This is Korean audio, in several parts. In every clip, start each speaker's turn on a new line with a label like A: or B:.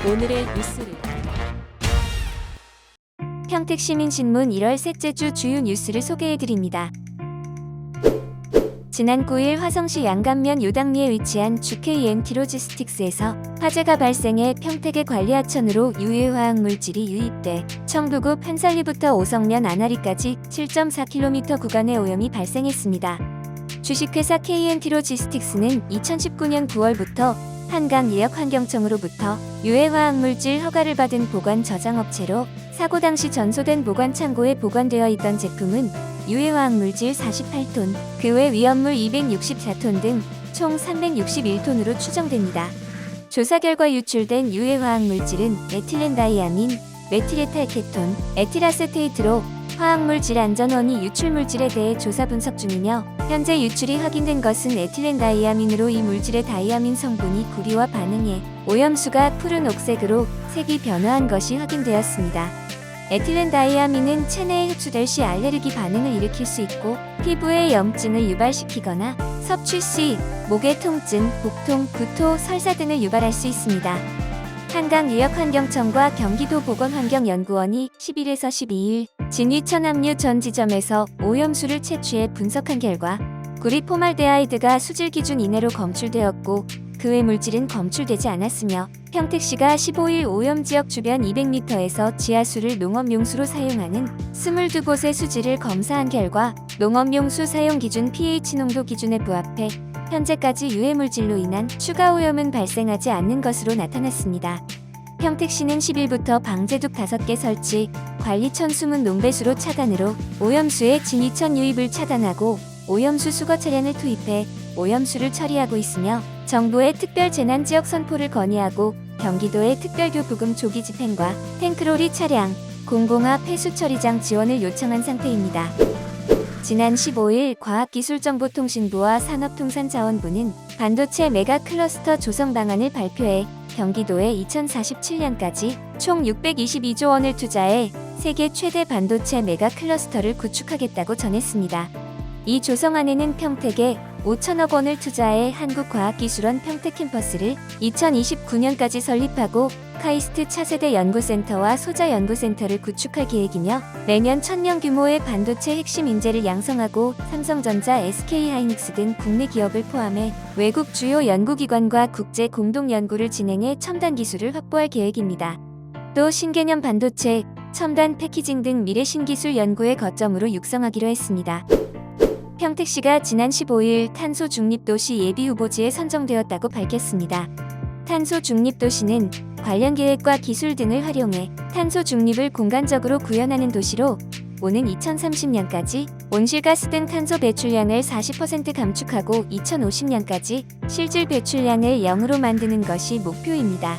A: 오늘의 뉴스를
B: 평택시민신문 1월 셋째 주 주요 뉴스를 소개해드립니다. 지난 9일 화성시 양감면 요당리에 위치한 GKNT 로지스틱스에서 화재가 발생해 평택의 관리하천으로 유해화학물질이 유입돼 청부구 판살리부터 오성면 안아리까지 7.4km 구간에 오염이 발생했습니다. 주식회사 KNT 로지스틱스는 2019년 9월부터 한강예역환경청으로부터 유해화학물질 허가를 받은 보관 저장업체로 사고 당시 전소된 보관 창고에 보관되어 있던 제품은 유해화학물질 48톤, 그 외 위험물 264톤 등 총 361톤으로 추정됩니다. 조사 결과 유출된 유해화학물질은 에틸렌다이아민, 메틸에탈케톤, 에틸아세테이트로 화학물질안전원이 유출물질에 대해 조사 분석 중이며 현재 유출이 확인된 것은 에틸렌다이아민으로 이 물질의 다이아민 성분이 구리와 반응해 오염수가 푸른 옥색으로 색이 변화한 것이 확인되었습니다. 에틸렌다이아민은 체내에 흡수될 시 알레르기 반응을 일으킬 수 있고 피부에 염증을 유발시키거나 섭취 시 목의 통증, 복통, 구토, 설사 등을 유발할 수 있습니다. 한강예역환경청과 경기도보건환경연구원이 10일에서 12일 진위천 함류 전 지점에서 오염수를 채취해 분석한 결과 구리포말데하이드가 수질 기준 이내로 검출되었고 그 외 물질은 검출되지 않았으며 평택시가 15일 오염지역 주변 200m에서 지하수를 농업용수로 사용하는 22곳의 수질을 검사한 결과 농업용수 사용 기준 pH 농도 기준에 부합해 현재까지 유해물질로 인한 추가 오염은 발생하지 않는 것으로 나타났습니다. 평택시는 10일부터 방제둑 5개 설치, 관리천 숨은 농배수로 차단으로 오염수의 진위천 유입을 차단하고 오염수 수거 차량을 투입해 오염수를 처리하고 있으며 정부의 특별재난지역 선포를 건의하고 경기도의 특별교부금 조기 집행과 탱크로리 차량, 공공화 폐수처리장 지원을 요청한 상태입니다. 지난 15일 과학기술정보통신부와 산업통상자원부는 반도체 메가 클러스터 조성 방안을 발표해 경기도에 2047년까지 총 622조 원을 투자해 세계 최대 반도체 메가 클러스터를 구축하겠다고 전했습니다. 이 조성안에는 평택에 5천억 원을 투자해 한국과학기술원 평택 캠퍼스를 2029년까지 설립하고 카이스트 차세대 연구센터와 소자 연구센터를 구축할 계획이며 매년 1000명 규모의 반도체 핵심 인재를 양성하고 삼성전자, SK하이닉스 등 국내 기업을 포함해 외국 주요 연구기관과 국제 공동 연구를 진행해 첨단 기술을 확보할 계획입니다. 또 신개념 반도체, 첨단 패키징 등 미래 신기술 연구의 거점으로 육성하기로 했습니다. 평택시가 지난 15일 탄소 중립도시 예비후보지에 선정되었다고 밝혔습니다. 탄소 중립도시는 관련 계획과 기술 등을 활용해 탄소 중립을 공간적으로 구현하는 도시로 오는 2030년까지 온실가스 등 탄소 배출량을 40% 감축하고 2050년까지 실질 배출량을 0으로 만드는 것이 목표입니다.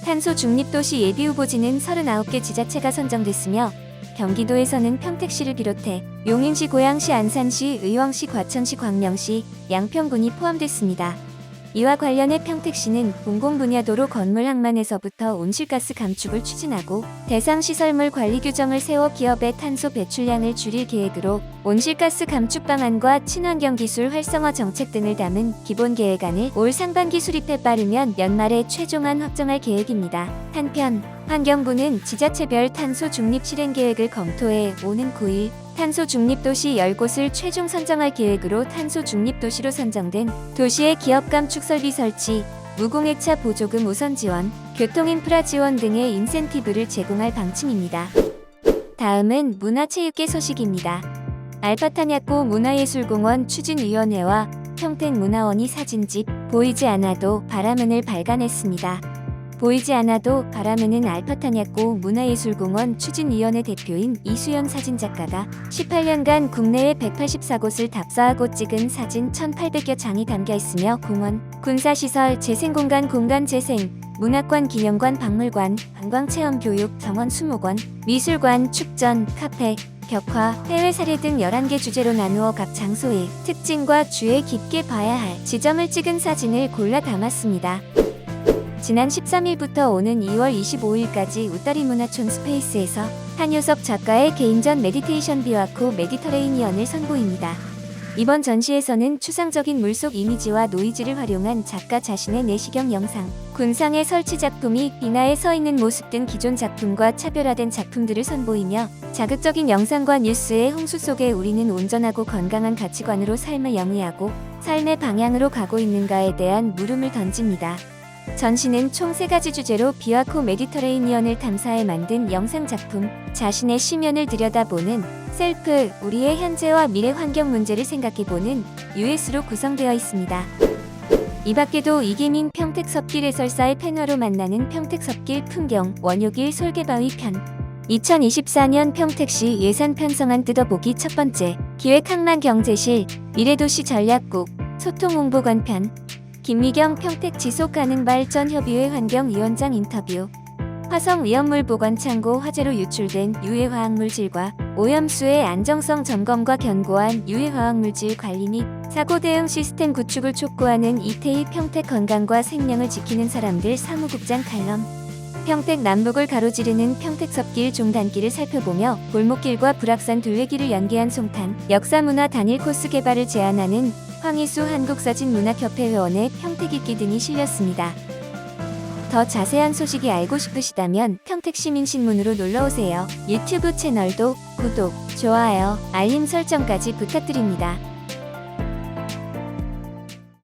B: 탄소 중립도시 예비후보지는 39개 지자체가 선정됐으며 경기도에서는 평택시를 비롯해 용인시, 고양시, 안산시, 의왕시, 과천시, 광명시, 양평군이 포함됐습니다. 이와 관련해 평택시는 공공분야도로 건물 항만에서부터 온실가스 감축을 추진하고 대상 시설물 관리 규정을 세워 기업의 탄소 배출량을 줄일 계획으로 온실가스 감축 방안과 친환경 기술 활성화 정책 등을 담은 기본 계획안을 올 상반기 수립해 빠르면 연말에 최종안 확정할 계획입니다. 한편 환경부는 지자체별 탄소 중립 실행 계획을 검토해 오는 9일 탄소 중립도시 10곳을 최종 선정할 계획으로 탄소 중립도시로 선정된 도시의 기업 감축 설비 설치, 무공해차 보조금 우선 지원, 교통인프라 지원 등의 인센티브를 제공할 방침입니다. 다음은 문화체육계 소식입니다. 알파탄약고 문화예술공원 추진위원회와 평택문화원이 사진집 보이지 않아도 바람은을 발간했습니다. 보이지 않아도 바람은은 알파탄약고 문화예술공원 추진위원회 대표인 이수연 사진작가가 18년간 국내외 184곳을 답사하고 찍은 사진 1800여 장이 담겨 있으며 공원, 군사시설, 재생공간, 공간재생, 문학관, 기념관, 박물관, 관광체험교육, 정원, 수목원, 미술관, 축전, 카페, 벽화, 해외 사례 등 11개 주제로 나누어 각 장소의 특징과 주의 깊게 봐야 할 지점을 찍은 사진을 골라 담았습니다. 지난 13일부터 오는 2월 25일까지 웃다리 문화촌 스페이스에서 한효석 작가의 개인전 메디테이션 비와코 메디터레이니언을 선보입니다. 이번 전시에서는 추상적인 물속 이미지와 노이즈를 활용한 작가 자신의 내시경 영상, 군상의 설치 작품이 빙하에 서 있는 모습 등 기존 작품과 차별화된 작품들을 선보이며 자극적인 영상과 뉴스의 홍수 속에 우리는 온전하고 건강한 가치관으로 삶을 영위하고 삶의 방향으로 가고 있는가에 대한 물음을 던집니다. 전시는 총 3가지 주제로 비와코 메디터레이니언을 탐사해 만든 영상작품, 자신의 심연을 들여다보는 셀프, 우리의 현재와 미래 환경 문제를 생각해보는 US로 구성되어 있습니다. 이 밖에도 이계민 평택섭길 해설사의 패널로 만나는 평택섭길 풍경, 원효길 솔개바위 편, 2024년 평택시 예산 편성안 뜯어보기 첫 번째, 기획항만경제실, 미래도시 전략국, 소통홍보관 편, 김미경 평택 지속가능발전협의회 환경위원장 인터뷰, 화성 위험물 보관창고 화재로 유출된 유해화학물질과 오염수의 안정성 점검과 견고한 유해화학물질 관리 및 사고 대응 시스템 구축을 촉구하는 이태희 평택 건강과 생명을 지키는 사람들 사무국장 칼럼, 평택 남북을 가로지르는 평택섭길 종단길을 살펴보며 골목길과 불악산 둘레길을 연계한 송탄, 역사문화 단일 코스 개발을 제안하는 황희수 한국사진문학협회 회원의 평택잇기 등이 실렸습니다. 더 자세한 소식이 알고 싶으시다면 평택시민신문으로 놀러오세요. 유튜브 채널도 구독, 좋아요, 알림 설정까지 부탁드립니다.